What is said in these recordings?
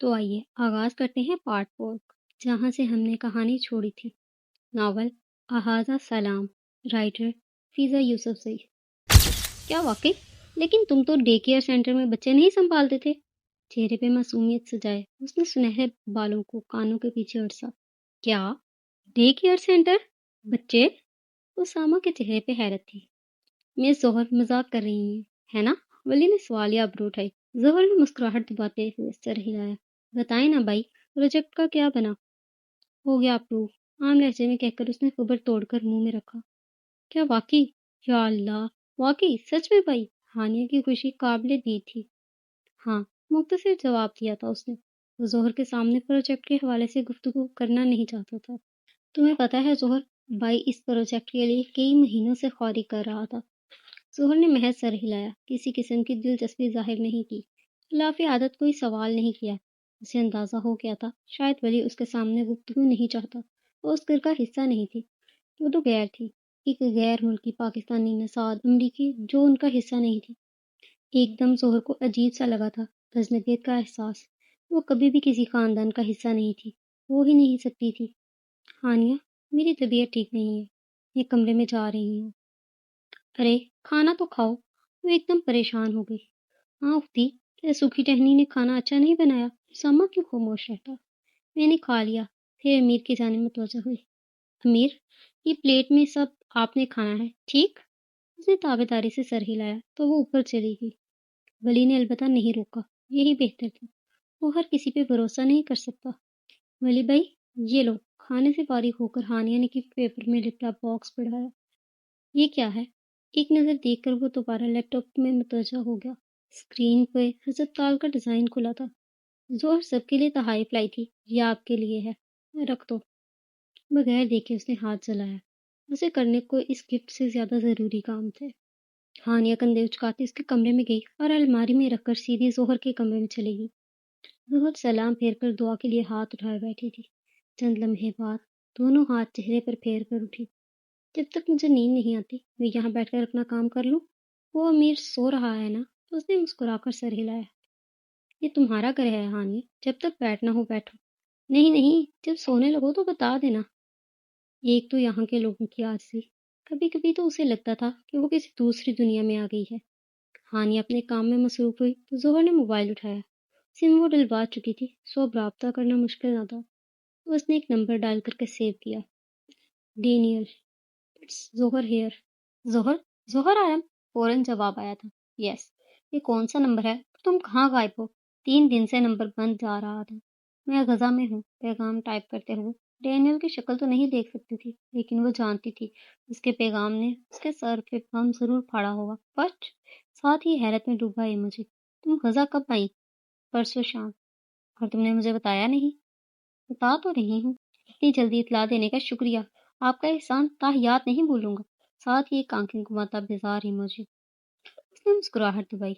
تو آئیے آغاز کرتے ہیں پارٹ 4، جہاں سے ہم نے کہانی چھوڑی تھی۔ ناول احاظہ سلام، رائٹر فیضا یوسفزئی۔ کیا واقعی؟ لیکن تم تو ڈے کیئر سینٹر میں بچے نہیں سنبھالتے تھے؟ چہرے پہ معصومیت سجائے اس نے سنہرے بالوں کو کانوں کے پیچھے اڑسا۔ کیا ڈے کیئر سینٹر؟ بچے؟ اسامہ کے چہرے پہ حیرت تھی۔ مس ظہر مذاق کر رہی ہیں ہے نا؟ ولی نے سوالیہ ابرو اٹھائی۔ ظہر نے مسکراہٹ دباتے ہوئے سر ہلایا۔ بتائیں نا بھائی، پروجیکٹ کا کیا بنا؟ ہو گیا اپروو، عام لہجے میں کہہ کر اس نے خبر توڑ کر منہ میں رکھا۔ کیا واقعی؟ یا اللہ، واقعی سچ میں بھائی؟ ہانیہ کی خوشی قابل دید تھی۔ ہاں، مختصر جواب دیا تھا اس نے۔ وہ ظہر کے سامنے پروجیکٹ کے حوالے سے گفتگو کرنا نہیں چاہتا تھا۔ تمہیں پتہ ہے ظہر، بھائی اس پروجیکٹ کے لیے کئی مہینوں سے خواری کر رہا تھا۔ ظہر نے محض سر ہلایا، کسی قسم کی دلچسپی ظاہر نہیں کی، خلاف عادت کوئی سوال نہیں کیا۔ اسے اندازہ ہو گیا تھا شاید ولی اس کے سامنے گفتگو نہیں چاہتا، وہ اس گھر کا حصہ نہیں تھی، وہ تو غیر تھی، ایک غیر ملکی پاکستانی نژاد امریکی جو ان کا حصہ نہیں تھی۔ ایک دم ظہر کو عجیب سا لگا تھا، بزنگیت کا احساس۔ وہ کبھی بھی کسی خاندان کا حصہ نہیں تھی، ہو ہی نہیں سکتی تھی۔ ہانیہ، میری طبیعت ٹھیک نہیں ہے، میں کمرے میں جا رہی ہوں۔ ارے کھانا تو کھاؤ۔ وہ ایک دم پریشان ہو گئی۔ ہاں اختی، کیا سوکھی ٹہنی نے کھانا اچھا نہیں بنایا؟ سما کیوں خاموش رہتا؟ میں نے کھا لیا۔ پھر امیر کی جانب متوجہ ہوئی۔ امیر، یہ پلیٹ میں سب آپ نے کھانا ہے، ٹھیک؟ اس نے تابعداری سے سر ہلایا تو وہ اوپر چلی گئی۔ ولی نے البتہ نہیں روکا، یہی بہتر تھا، وہ ہر کسی پہ بھروسہ نہیں کر سکتا۔ ولی بھائی، یہ لو۔ کھانے سے فارغ ہو کر ہانیہ نے کی پیپر میں لیپ ٹاپ باکس بڑھایا۔ یہ کیا ہے؟ ایک نظر دیکھ کر وہ دوبارہ لیپ ٹاپ میں متوجہ ہو گیا۔ اسکرین پہ حضرت تال کا ڈیزائن کھلا تھا۔ ظہر سب کے لیے تحائف لائی تھی، یہ آپ کے لیے ہے، رکھ دو۔ بغیر دیکھے اس نے ہاتھ جلایا، اسے کرنے کو اس گفٹ سے زیادہ ضروری کام تھے۔ ہانیہ کندھے اچکاتی اس کے کمرے میں گئی اور الماری میں رکھ کر سیدھی ظہر کے کمرے میں چلی گئی۔ ظہر سلام پھیر کر دعا کے لیے ہاتھ اٹھائے بیٹھی تھی۔ چند لمحے بعد دونوں ہاتھ چہرے پر پھیر کر اٹھی۔ جب تک مجھے نیند نہیں آتی میں یہاں بیٹھ کر اپنا کام کر لوں۔ وہ امیر سو رہا ہے نا؟ اس نے مسکرا کر سر ہلایا۔ یہ تمہارا گھر ہے ہانی، جب تک بیٹھنا ہو بیٹھو۔ نہیں نہیں، جب سونے لگو تو بتا دینا۔ ایک تو یہاں کے لوگوں کی عاجزی، کبھی کبھی تو اسے لگتا تھا کہ وہ کسی دوسری دنیا میں آ گئی ہے۔ ہانی اپنے کام میں مصروف ہوئی تو ظہر نے موبائل اٹھایا۔ سم وہ ڈلوا چکی تھی، سو اب رابطہ کرنا مشکل نہ تھا۔ اس نے ایک نمبر ڈائل کر کے سیو کیا۔ ڈینیل، ظہر ہیئر۔ ظہر؟ ظہر آیا؟ فوراً جواب آیا تھا۔ یس۔ یہ کون سا نمبر ہے؟ تم کہاں غائب ہو؟ 3 دن سے نمبر بند جا رہا تھا۔ میں غزہ میں ہوں، پیغام ٹائپ کرتے ہوئے۔ ڈینیل کی شکل تو نہیں دیکھ سکتی تھی، لیکن وہ جانتی تھی اس کے پیغام نے اس کے سر پہ غم ضرور پھاڑا ہوگا۔ بٹ ساتھ ہی حیرت میں ڈوبا ایموجی۔ تم غزہ کب آئی؟ پرسوں شام۔ اور تم نے مجھے بتایا نہیں؟ بتا تو رہی ہوں۔ اتنی جلدی اطلاع دینے کا شکریہ، آپ کا احسان تا حیات نہیں بھولوں گا۔ ساتھ ہی ایک آنکھیں گھماتا بیزار ایموجی۔ اس نے مسکراہٹ دبائی،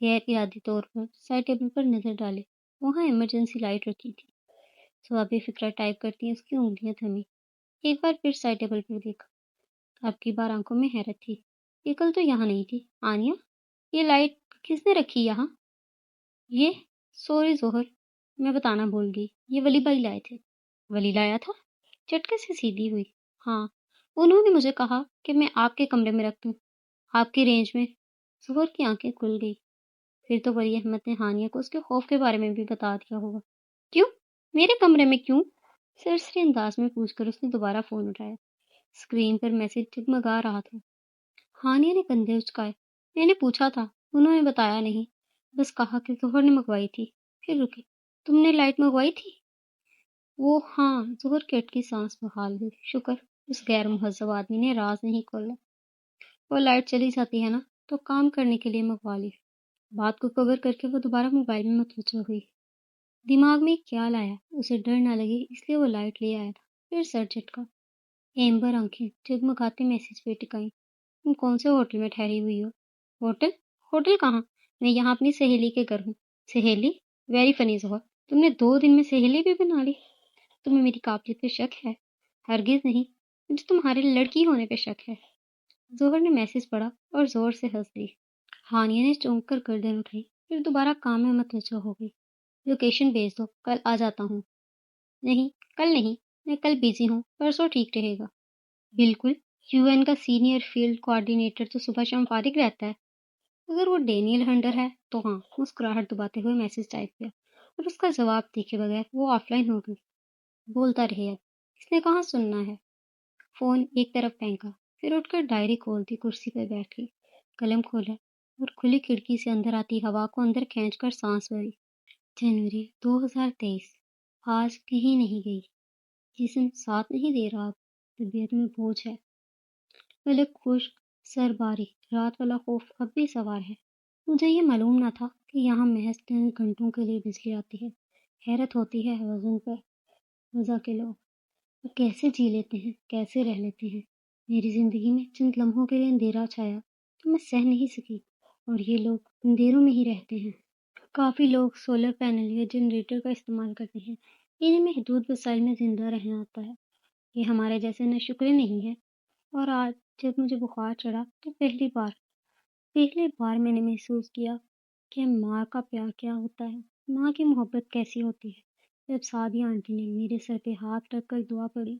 غیر ارادی طور پر سائڈ ٹیبل پر نظر ڈالے، وہاں ایمرجنسی لائٹ رکھی تھی۔ جواب فکرہ ٹائپ کرتی ہیں اس کی انگلیاں تھمی۔ ایک بار پھر سائڈ ٹیبل پر دیکھا، اب کی بار آنکھوں میں حیرت تھی۔ یہ کل تو یہاں نہیں تھی۔ آنیہ، یہ لائٹ کس نے رکھی یہاں؟ یہ سوری ظہر، میں بتانا بھول گئی، یہ ولی بھائی لائے تھے۔ ولی لایا تھا؟ چٹکے سے سیدھی ہوئی۔ ہاں، انہوں نے مجھے کہا کہ میں آپ کے کمرے میں رکھ دوں، آپ کی رینج میں۔ ظہر کی آنکھیں کھل گئی۔ پھر تو ولی احمد نے ہانیہ کو اس کے خوف کے بارے میں بھی بتا دیا ہوگا۔ کیوں؟ میرے کمرے میں کیوں؟ سرسری انداز میں پوچھ کر اس نے دوبارہ فون اٹھایا۔ اسکرین پر میسج جگمگا رہا تھا۔ ہانیہ نے کندھے اچکائے۔ میں نے پوچھا تھا، انہوں نے بتایا نہیں، بس کہا کہ ظہر نے منگوائی تھی۔ پھر رکی، تم نے لائٹ منگوائی تھی؟ وہ ہاں، ظہر کی اٹکی سانس بحال ہوئی۔ شکر، اس غیر مہذب آدمی نے راز نہیں کھولا۔ وہ لائٹ چلی جاتی ہے نا تو کام کرنے کے لیے منگوا لی۔ بات کو کور کر کے وہ دوبارہ موبائل میں متوجہ ہوئی۔ دماغ میں ایک خیال آیا، اسے ڈر نہ لگے اس لیے وہ لائٹ لے آیا تھا۔ پھر سر جھٹکا۔ ایمبر آنکھیں جگمگاتے میسج پہ ٹکائیں۔ تم کون سے ہوٹل میں ٹھہری ہوئی ہو؟ ہوٹل؟ ہوٹل کہاں؟ میں یہاں اپنی سہیلی کے گھر ہوں۔ سہیلی؟ ویری فنی ظہر، تم نے 2 دن میں سہیلی بھی بنا لی۔ تمہیں میری قابلیت پہ شک ہے؟ ہرگز نہیں، مجھے تمہارے لڑکی ہونے پہ شک ہے۔ ظہر نے میسج پڑھا اور زور سے ہنس دی۔ ہانیہ نے چونک کر گردن اٹھائی، پھر دوبارہ کام میں متوجہ ہو گئی۔ لوکیشن بھیج دو، کل آ جاتا ہوں۔ نہیں، کل نہیں، میں کل بیزی ہوں، پرسوں ٹھیک رہے گا۔ بالکل، یو این کا سینئر فیلڈ کوآرڈینیٹر تو صبح شام فارغ رہتا ہے۔ اگر وہ ڈینیل ہنڈر ہے تو ہاں، مسکراہٹ دباتے ہوئے میسج ٹائپ کیا اور اس کا جواب دیکھے بغیر وہ آف لائن ہو گئی۔ بولتا رہے، اب اس نے کہاں سننا ہے۔ فون ایک طرف پھینکا، پھر اٹھ کر ڈائری کھولتی کرسی پہ بیٹھ گئی، قلم کھولا اور کھلی کھڑکی سے اندر آتی ہوا کو اندر کھینچ کر سانس بھری۔ جنوری 2023۔ آج کہیں نہیں گئی، جسم ساتھ نہیں دے رہا، طبیعت میں بوجھ ہے، ملک خشک سر باری، رات والا خوف اب بھی سوار ہے۔ مجھے یہ معلوم نہ تھا کہ یہاں محض 3 گھنٹوں کے لیے بجلی آتی ہے۔ حیرت ہوتی ہے وزن پر وضع کے لوگ، وہ کیسے جی لیتے ہیں، کیسے رہ لیتے ہیں۔ میری زندگی میں چند لمحوں کے لیے اندھیرا چھایا تو میں سہ نہیں سکی، اور یہ لوگ اندھیروں میں ہی رہتے ہیں۔ کافی لوگ سولر پینل یا جنریٹر کا استعمال کرتے ہیں، انہیں محدود وسائل میں زندہ رہنا آتا ہے۔ یہ ہمارے جیسے ناشکرے نہیں ہے۔ اور آج جب مجھے بخار چڑھا تو پہلی بار میں نے محسوس کیا کہ ماں کا پیار کیا ہوتا ہے، ماں کی محبت کیسی ہوتی ہے۔ جب سعدیہ آنٹی نے میرے سر پہ ہاتھ رکھ کر دعا پڑھی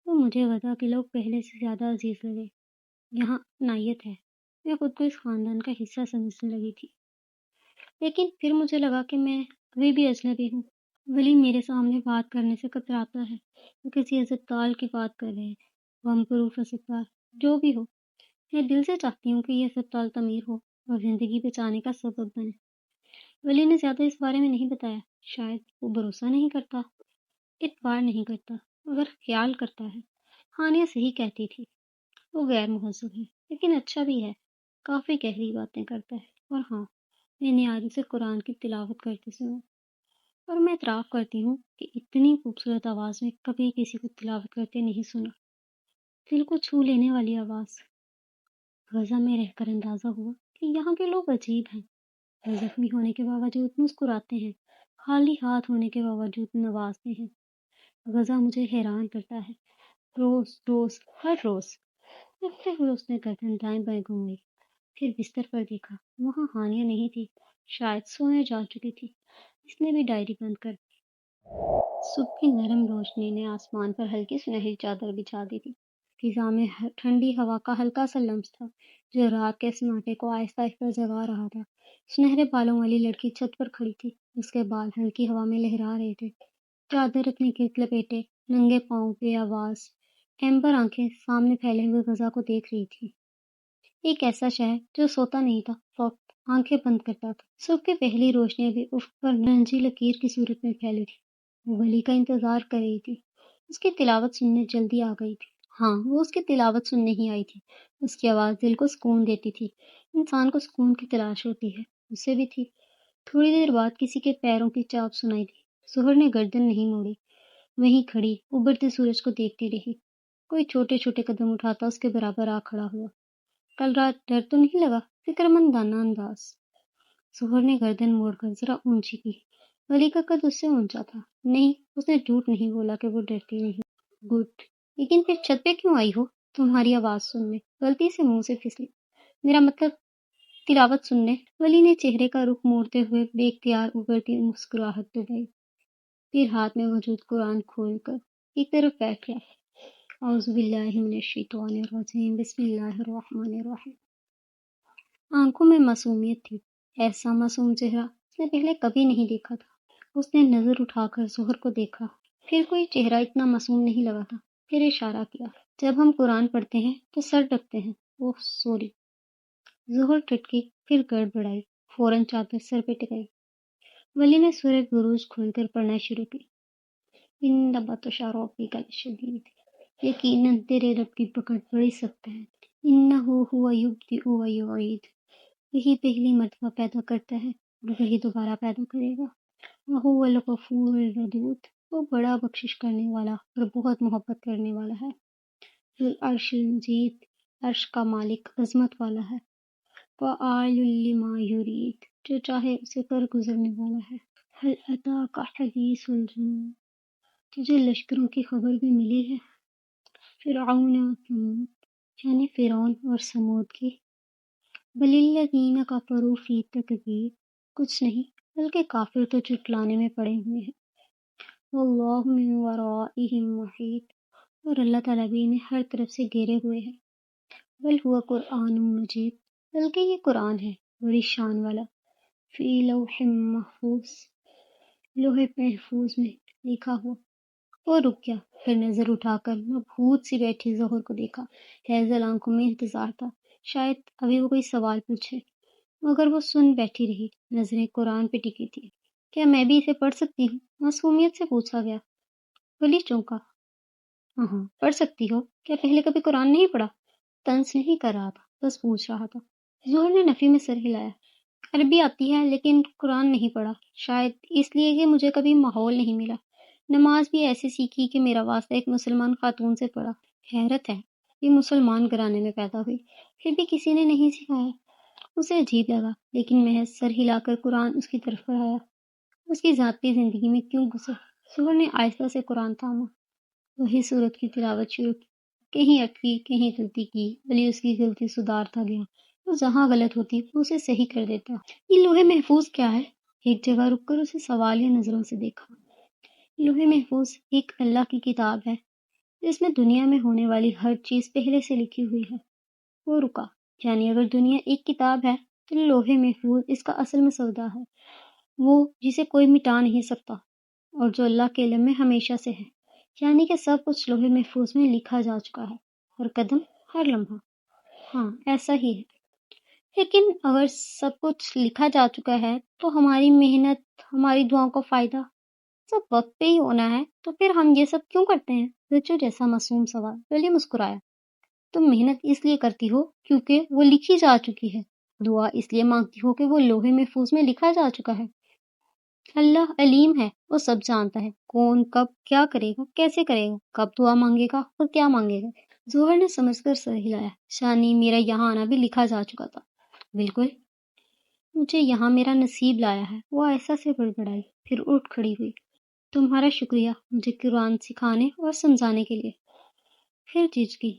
تو مجھے وضع کے لوگ پہلے سے زیادہ عزیز لگے۔ یہاں اپنائیت ہے، میں خود کو اس خاندان کا حصہ سمجھنے لگی تھی، لیکن پھر مجھے لگا کہ میں ابھی بھی اجنبی ہوں۔ ولی میرے سامنے بات کرنے سے کتراتا ہے، وہ کسی اسپتال کی بات کر رہے ہیں، بم پروف اسپتال، جو بھی ہو۔ میں دل سے چاہتی ہوں کہ یہ اسپتال تعمیر ہو اور زندگی بچانے کا سبب بنے۔ ولی نے زیادہ اس بارے میں نہیں بتایا، شاید وہ بھروسہ نہیں کرتا، اعتبار نہیں کرتا، مگر خیال کرتا ہے۔ ہانیہ صحیح کہتی تھی، وہ غیر مہذب ہے لیکن اچھا بھی ہے، کافی گہری باتیں کرتا ہے۔ اور ہاں، میں نے آج اسے قرآن کی تلاوت کرتے سنا، اور میں اعتراف کرتی ہوں کہ اتنی خوبصورت آواز میں کبھی کسی کو تلاوت کرتے نہیں سنا۔ دل کو چھو لینے والی آواز۔ غزہ میں رہ کر اندازہ ہوا کہ یہاں کے لوگ عجیب ہیں، زخمی ہونے کے باوجود مسکراتے ہیں، خالی ہاتھ ہونے کے باوجود نوازتے ہیں۔ غزہ مجھے حیران کرتا ہے، روز ہر روز۔ اٹھتے ہوئے اس نے گردن دائیں بائیں گھومی، پھر بستر پر دیکھا، وہاں ہانیہ نہیں تھی، شاید سونے جا چکی تھی۔ اس نے بھی ڈائری بند کر دی۔ صبح کی نرم روشنی نے آسمان پر ہلکی سنہری چادر بچھا دی تھی۔ فضا میں ٹھنڈی ہوا کا ہلکا سا لمس تھا جو رات کے سناٹے کو آہستہ آہستہ جگا رہا تھا۔ سنہرے بالوں والی لڑکی چھت پر کھڑی تھی، اس کے بال ہلکی ہوا میں لہرا رہے تھے۔ چادر اپنی گرد لپیٹے، ننگے پاؤں بے آواز، ایمبر آنکھیں سامنے پھیلے ہوئے غزہ کو دیکھ رہی تھی۔ ایک ایسا شہر جو سوتا نہیں تھا، فقط آنکھیں بند کرتا تھا۔ صبح کی پہلی روشنی بھی افق پر نرنجی لکیر کی صورت میں پھیلی تھی۔ وہ ولی کا انتظار کر رہی تھی، اس کی تلاوت سننے جلدی آ گئی تھی۔ ہاں، وہ اس کی تلاوت سننے ہی آئی تھی۔ اس کی آواز دل کو سکون دیتی تھی۔ انسان کو سکون کی تلاش ہوتی ہے، اسے بھی تھی۔ تھوڑی دیر بعد کسی کے پیروں کی چاپ سنائی دی۔ سحر نے گردن نہیں موڑی، وہیں کھڑی ابھرتے سورج کو دیکھتی رہی۔ کوئی چھوٹے چھوٹے قدم اٹھاتا اس کے برابر آ کھڑا ہوا۔ کل رات ڈر تو نہیں لگا؟ فکر مندانہ انداز۔ سحر نے گردن موڑ کر ذرا اونچی کی۔ ولی کا قد اس سے اونچا تھا۔ نہیں، اس نے جھوٹ نہیں بولا کہ وہ ڈرتی نہیں۔ گڈ، لیکن پھر چھت پہ کیوں آئی ہو؟ تمہاری آواز سننے، غلطی سے منہ سے پھسلی۔ میرا مطلب تلاوت سننے۔ ولی نے چہرے کا رخ موڑتے ہوئے بے اختیار ابھرتی مسکراہٹ دبائی، پھر ہاتھ میں موجود قرآن کھول کر ایک طرف بیٹھ گیا۔ اعوذ باللہ من الشیطان الرجیم، بسم اللہ الرحمن الرحیم۔ آنکھوں میں معصومیت تھی، ایسا معصوم چہرہ اس نے پہلے کبھی نہیں دیکھا تھا۔ اس نے نظر اٹھا کر ظہر کو دیکھا، پھر کوئی چہرہ اتنا معصوم نہیں لگا تھا، پھر اشارہ کیا۔ جب ہم قرآن پڑھتے ہیں تو سر ڈھکتے ہیں۔ اوہ سوری۔ ظہر ٹٹکی، پھر گڑبڑائی، فوراً چادر سر پہ ٹکائی۔ ولی نے سورہ بروج کھول کر پڑھنا شروع کی۔ ان بطش ربک لشدید، یقیناً تیرے رب کی پکڑ بڑی سخت ہے۔ انہ هو یبدئ و یعید، وہی پہلی مرتبہ پیدا کرتا ہے اور وہی دوبارہ پیدا کرے گا۔ وہو الغفور الودود، وہ بڑا بخشش کرنے والا اور بہت محبت کرنے والا ہے۔ ذو العرش المجید، عرش کا مالک عظمت والا ہے۔ فعال لما یرید، جو چاہے اسے کر گزرنے والا ہے۔ هل اتاک حدیث الجنود، تجھے لشکروں کی خبر بھی ملی ہے؟ فرعون و ثمود، یعنی فرعون اور سمود کی۔ بل الذین کفروا فی تکذیب، کچھ نہیں، بلکہ کافر تو جھٹلانے میں پڑے ہوئے ہیں۔ واللہ من ورائہم محیط، اور اللہ تعالیٰ بھی انہیں ہر طرف سے گھیرے ہوئے ہے۔ بل ہوا قرآن مجید، بلکہ یہ قرآن ہے بڑی شان والا، فی لوح محفوظ، لوح محفوظ میں لکھا ہوا۔ وہ رک گیا، پھر نظر اٹھا کر مبہوت سی بیٹھی ظہر کو دیکھا۔ ہیزل آنکھوں میں انتظار تھا، شاید ابھی وہ کوئی سوال پوچھے، مگر وہ سن بیٹھی رہی، نظریں قرآن پہ ٹکی تھی۔ کیا میں بھی اسے پڑھ سکتی ہوں؟ معصومیت سے پوچھا گیا۔ ولی چونکا۔ ہاں پڑھ سکتی ہو، کیا پہلے کبھی قرآن نہیں پڑھا؟ طنز نہیں کر رہا تھا، بس پوچھ رہا تھا۔ ظہر نے نفی میں سر ہلایا۔ عربی آتی ہے لیکن قرآن نہیں پڑھا، شاید اس لیے کہ مجھے کبھی ماحول نہیں ملا۔ نماز بھی ایسے سیکھی کہ میرا واسطہ ایک مسلمان خاتون سے پڑھا۔ حیرت ہے، یہ مسلمان گھرانے میں پیدا ہوئی، پھر بھی کسی نے نہیں سکھایا۔ اسے عجیب لگا، لیکن محض سر ہلا کر قرآن اس کی طرف بڑھایا۔ اس کی ذاتی زندگی میں کیوں گھسے؟ ظہر نے آہستہ سے قرآن تھاما، وہی صورت کی تلاوت شروع کی۔ کہیں اٹکی، کہیں غلطی کی، ولی اس کی غلطی سدھارتا گیا۔ وہ جہاں غلط ہوتی وہ اسے صحیح کر دیتا۔ یہ لوح محفوظ کیا ہے؟ ایک جگہ رک کر اسے سوالیہ نظروں سے دیکھا۔ لوح محفوظ ایک اللہ کی کتاب ہے جس میں دنیا میں ہونے والی ہر چیز پہلے سے لکھی ہوئی ہے۔ وہ رکا، یعنی اگر دنیا ایک کتاب ہے تو لوح محفوظ اس کا اصل مسودہ ہے، وہ جسے کوئی مٹا نہیں سکتا، اور جو اللہ کے علم میں ہمیشہ سے ہے، یعنی کہ سب کچھ لوح محفوظ میں لکھا جا چکا ہے، ہر قدم، ہر لمحہ۔ ہاں ایسا ہی ہے، لیکن اگر سب کچھ لکھا جا چکا ہے تو ہماری محنت، ہماری دعاؤں کا فائدہ سب وقت پہ ہی ہونا ہے، تو پھر ہم یہ سب کیوں کرتے ہیں؟ بچوں جیسا معصوم سوال۔ ولی مسکرایا۔ تم محنت اس لیے کرتی ہو کیونکہ وہ لکھی جا چکی ہے، دعا اس لیے مانگتی ہو کہ وہ لوح محفوظ میں لکھا جا چکا ہے۔ اللہ علیم ہے، وہ سب جانتا ہے، کون کب کیا کرے گا، کیسے کرے گا، کب دعا مانگے گا اور کیا مانگے گا۔ ظہر نے سمجھ کر سر ہلایا۔ شانی، میرا یہاں آنا بھی لکھا جا چکا تھا۔ بالکل، مجھے یہاں میرا نصیب لایا ہے، وہ ایسا سے بڑبڑائی، پھر اٹھ کھڑی ہوئی۔ تمہارا شکریہ مجھے قرآن سکھانے اور سمجھانے کے لیے۔ پھر جھجکی۔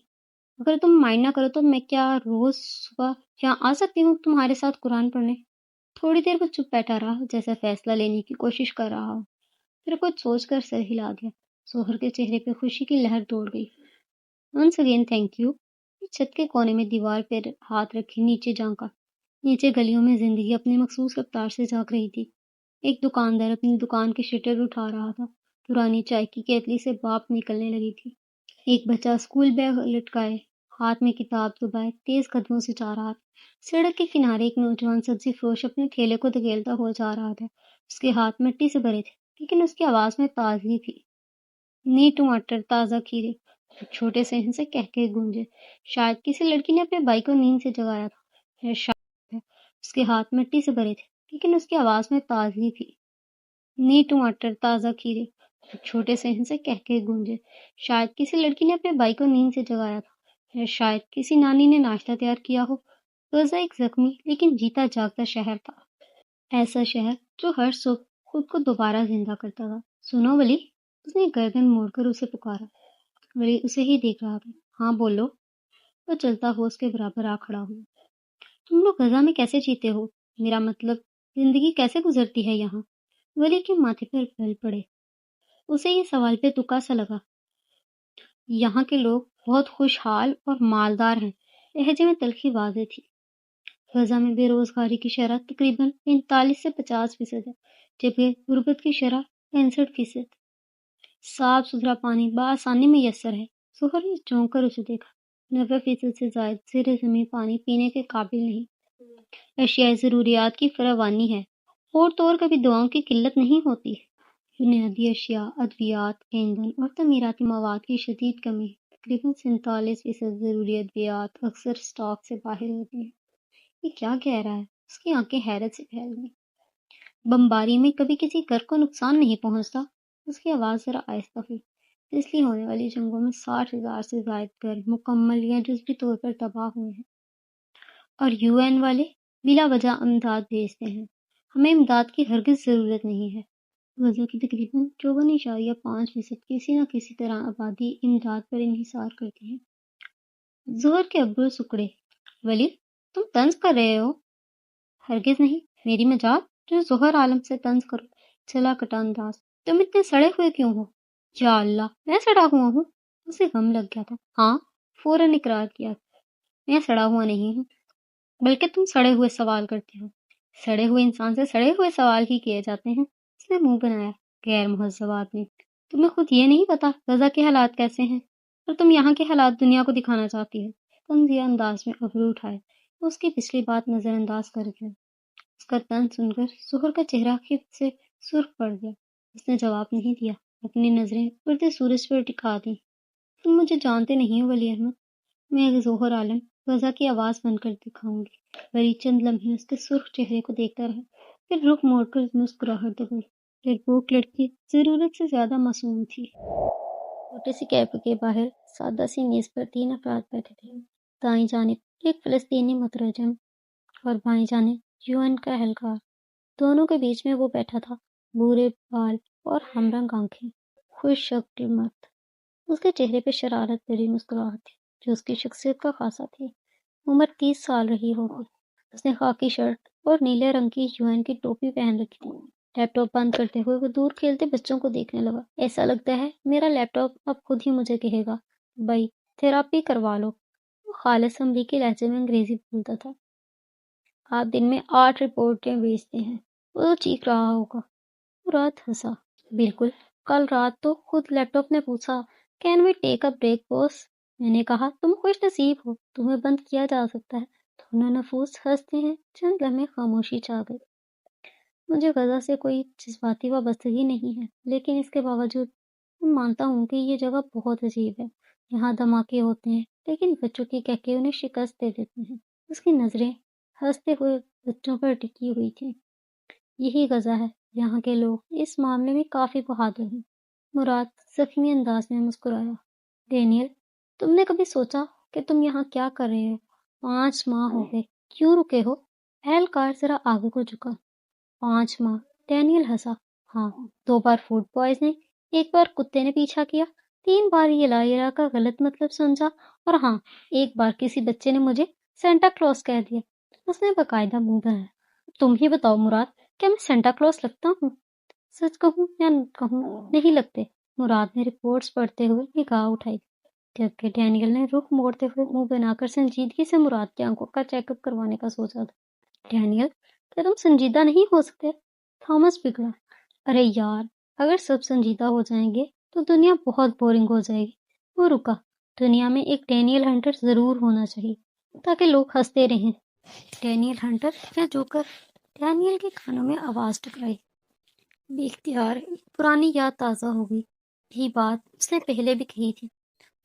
اگر تم مائنڈ نہ کرو تو میں کیا روز صبح یہاں آ سکتی ہوں تمہارے ساتھ قرآن پڑھنے؟ تھوڑی دیر وہ چپ بیٹھا رہا، جیسا فیصلہ لینے کی کوشش کر رہا ہو، پھر کچھ سوچ کر سر ہلا دیا۔ ظہر کے چہرے پہ خوشی کی لہر دوڑ گئی۔ Once again thank you. چھت کے کونے میں دیوار پر ہاتھ رکھی نیچے جھانکا۔ نیچے گلیوں میں زندگی اپنی مخصوص رفتار سے جھانک رہی تھی۔ ایک دکاندار اپنی دکان کے شٹر اٹھا رہا تھا، پرانی چائے کی کیتلی سے بھاپ نکلنے لگی تھی۔ ایک بچہ اسکول بیگ لٹکائے، ہاتھ میں کتاب دبائے، تیز قدموں سے جا رہا تھا۔ سڑک کے کنارے ایک نوجوان سبزی فروش اپنے ٹھیلے کو دھکیلتا ہوا جا رہا تھا۔ اس کے ہاتھ مٹی سے بھرے تھے، لیکن اس کی آواز میں تازگی تھی۔ نئی ٹماٹر، تازہ کھیرے، چھوٹے صحن سے کہکے گونجے۔ شاید کسی لڑکی نے اپنے بھائی کو نیند سے جگایا تھا، یا شاید اس کے ہاتھ مٹی سے بھرے تھے، لیکن اس کی آواز میں تازگی تھی۔ نئی ٹماٹر، تازہ کھیرے، چھوٹے صحن سے کہکے گونجے۔ شاید کسی لڑکی نے اپنے بھائی کو نیند سے جگایا تھا، یا شاید کسی نانی نے ناشتہ تیار کیا ہو۔ غزہ ایک زخمی لیکن جیتا جاگتا شہر تھا، ایسا شہر جو ہر صبح خود کو دوبارہ زندہ کرتا تھا۔ سنو ولی، اس نے گردن موڑ کر اسے پکارا۔ ولی اسے ہی دیکھ رہا تھا۔ ہاں بولو۔ وہ چلتا ہوا اس کے برابر آ کھڑا ہوا۔ تم لوگ غزہ میں کیسے جیتے ہو؟ میرا مطلب زندگی کیسے گزرتی ہے یہاں؟ ولی کے ماتھے پر بل پڑے۔ اسے یہ سوال پہ تکا سا لگا۔ یہاں کے لوگ بہت خوشحال اور مالدار ہیں، لہجے میں تلخی واضح تھی۔ غزہ میں بے روزگاری کی شرح تقریباً 45 سے 50% ہے، جبکہ غربت کی شرح 65%۔ صاف ستھرا پانی بآسانی میسر ہے۔ ظہر نے چونک کر اسے دیکھا۔ 90% سے زائد زیر زمین پانی پینے کے قابل نہیں۔ اشیاء ضروریات کی فراوانی ہے، اور تو اور کبھی دواؤں کی قلت نہیں ہوتی۔ بنیادی اشیاء، ادویات، ایندھن اور تعمیراتی مواد کی شدید کمی ہے۔ تقریباً 47% ضروری ادویات اکثر اسٹاک سے باہر ہوتی ہیں۔ یہ کیا کہہ رہا ہے؟ اس کی آنکھیں حیرت سے پھیل گئیں۔ بمباری میں کبھی کسی گھر کو نقصان نہیں پہنچتا؟ اس کی آواز ذرا آہستہ ہوئی۔ پچھلی ہونے والی جنگوں میں 60,000 سے زائد گھر مکمل یا جزوی طور پر تباہ ہوئے ہیں، اور UN والے بلا وجہ امداد بھیجتے ہیں۔ ہمیں امداد کی ہرگز ضرورت نہیں ہے۔ غزہ کی تقریباً 54.5% کسی نہ کسی طرح آبادی امداد پر انحصار کرتی ہے۔ ظہر کے ابرو سکڑے۔ ولی تم طنز کر رہے ہو؟ ہرگز نہیں، میری مجال جو ظہر عالم سے طنز کرو چلا کٹا انداز، تم اتنے سڑے ہوئے کیوں ہو؟ یا اللہ، میں سڑا ہوا ہوں؟ اسے غم لگ گیا تھا۔ ہاں، فوراً اقرار کیا، میں سڑا ہوا نہیں ہوں، بلکہ تم سڑے ہوئے سوال کرتے ہو۔ سڑے ہوئے انسان سے سڑے ہوئے سوال ہی کیے جاتے ہیں۔ اس نے منہ بنایا، غیر مہذب آدمی، تمہیں خود یہ نہیں پتا غزہ کے حالات کیسے ہیں، اور تم یہاں کے حالات دنیا کو دکھانا چاہتی ہے۔ طنزیہ انداز میں ابرو اٹھائے، اس کی پچھلی بات نظر انداز کر گیا۔ اس کا طنز سن کر ظہر کا چہرہ خفت سے سرخ پڑ گیا۔ اس نے جواب نہیں دیا، اپنی نظریں اڑتے سورج پر ٹکا دیں۔ تم مجھے جانتے نہیں ہو ولی احمد، میں ظہر عالم غزہ کی آواز بن کر دکھاؤں گی۔ ولی چند لمحے اس کے سرخ چہرے کو دیکھتا رہا، پھر رخ موڑ کر مسکراہٹ دبائی۔ ڈرپوک لڑکی ضرورت سے زیادہ معصوم تھی۔ چھوٹے سی کیفے کے باہر سادہ سی میز پر 3 افراد بیٹھے تھے۔ دائیں جانب ایک فلسطینی مترجم اور بائیں جانب UN کا اہلکار۔ دونوں کے بیچ میں وہ بیٹھا تھا، بھورے بال اور ہمرنگ آنکھیں، خوش شکل مرد۔ اس کے چہرے پہ شرارت بھری مسکراہٹ تھی جو اس کی شخصیت کا خاصہ تھی۔ عمر 30 سال رہی ہوگی۔ اس نے خاکی شرٹ اور نیلے رنگ کی UN کی ٹوپی پہن رکھی تھی۔ لیپ ٹاپ بند کرتے ہوئے وہ دور کھیلتے بچوں کو دیکھنے لگا۔ ایسا لگتا ہے میرا لیپ ٹاپ اب خود ہی مجھے کہے گا، بھائی تھراپی کروا لو۔ وہ خالص امریکی لہجے میں انگریزی بولتا تھا۔ آپ دن میں 8 رپورٹیں بھیجتے ہیں۔ وہ چیخ رہا ہوگا۔ مراد ہنسا۔ بالکل، کل رات تو خود لیپ ٹاپ نے پوچھا، can we take a break باس؟ میں نے کہا تم خوش نصیب ہو، تمہیں بند کیا جا سکتا ہے۔ دونوں نفوس ہنستے ہیں۔ چند لمحے خاموشی چھا گئی۔ مجھے غزہ سے کوئی جذباتی وابستگی نہیں ہے، لیکن اس کے باوجود میں مانتا ہوں کہ یہ جگہ بہت عجیب ہے۔ یہاں دھماکے ہوتے ہیں لیکن بچوں کی کہکے انہیں شکست دے دیتے ہیں۔ اس کی نظریں ہنستے ہوئے بچوں پر ٹکی ہوئی تھیں۔ یہی غزہ ہے، یہاں کے لوگ اس معاملے میں کافی بہادر ہیں۔ مراد زخمی انداز میں مسکرایا۔ ڈینیل، تم نے کبھی سوچا کہ تم یہاں کیا کر رہے ہو؟ 5 ماہ ہو گئے، کیوں رکے ہو؟ اہلکار ذرا آگے کو جھکا۔ 5 ماہ، ڈینیل ہنسا۔ ہاں، 2 بار فوڈ پوائزننگ، 1 بار کتے نے پیچھا کیا، 3 بار یہ لا کا غلط مطلب سمجھا، اور ہاں، 1 بار کسی بچے نے مجھے سینٹا کلوز کہہ دیا۔ اس نے باقاعدہ منہ بنایا۔ تم ہی بتاؤ مراد، کیا میں سینٹا کلوز لگتا ہوں؟ سچ کہوں یا کہوں نہیں لگتے؟ مراد نے رپورٹس پڑھتے ہوئے نگاہ اٹھائی، جبکہ ڈینیل نے رخ موڑتے ہوئے منہ بنا کر سنجیدگی سے مراد کی آنکھوں کا چیک اپ کروانے کا سوچا تھا۔ ڈینیل، کیا تم سنجیدہ نہیں ہو سکتے؟ تھامس بگڑا۔ ارے یار، اگر سب سنجیدہ ہو جائیں گے تو دنیا بہت بورنگ ہو جائے گی۔ وہ رکا۔ دنیا میں ایک ڈینیل ہنٹر ضرور ہونا چاہیے تاکہ لوگ ہنستے رہیں۔ ڈینیل ہنٹر یا جوکر؟ ڈینیل کے کانوں میں آواز ٹکرائی۔ بے اختیار ایک پرانی یاد تازہ ہو گئی۔ یہی بات اس نے پہلے بھی کہی تھی،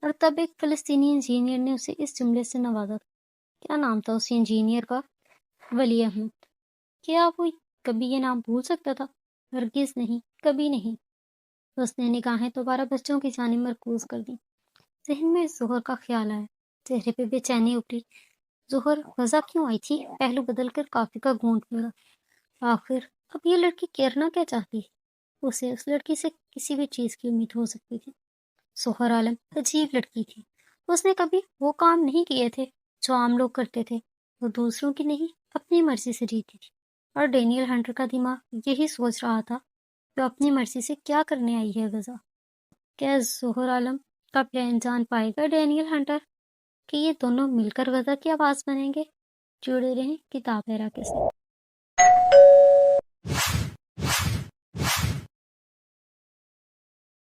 اور تب ایک فلسطینی انجینئر نے اسے اس جملے سے نوازا تھا۔ کیا نام تھا اس انجینئر کا؟ ولی احمد۔ کیا وہ کبھی یہ نام بھول سکتا تھا؟ ہرگز نہیں، کبھی نہیں۔ اس نے نگاہیں دوبارہ بچوں کی جانب مرکوز کر دیں۔ ذہن میں ظہر کا خیال آیا، چہرے پہ بے چینی ابھری۔ ظہر غزہ کیوں آئی تھی؟ پہلو بدل کر کافی کا گھونٹ لگا۔ آخر اب یہ لڑکی کرنا کیا چاہتی؟ اسے اس لڑکی سے کسی بھی چیز کی امید ہو سکتی تھی۔ ظہر عالم عجیب لڑکی تھی۔ اس نے کبھی وہ کام نہیں کیے تھے جو عام لوگ کرتے تھے۔ وہ دوسروں کی نہیں، اپنی مرضی سے جیتی تھی، اور ڈینیل ہنٹر کا دماغ یہی سوچ رہا تھا کہ اپنی مرضی سے کیا کرنے آئی ہے غزہ۔ کیا ظہر عالم کا پلان جان پائے گا ڈینیل ہنٹر کہ یہ دونوں مل کر غزہ کی آواز بنیں گے؟ جڑے رہیں کتاب ہیرا کے ساتھ۔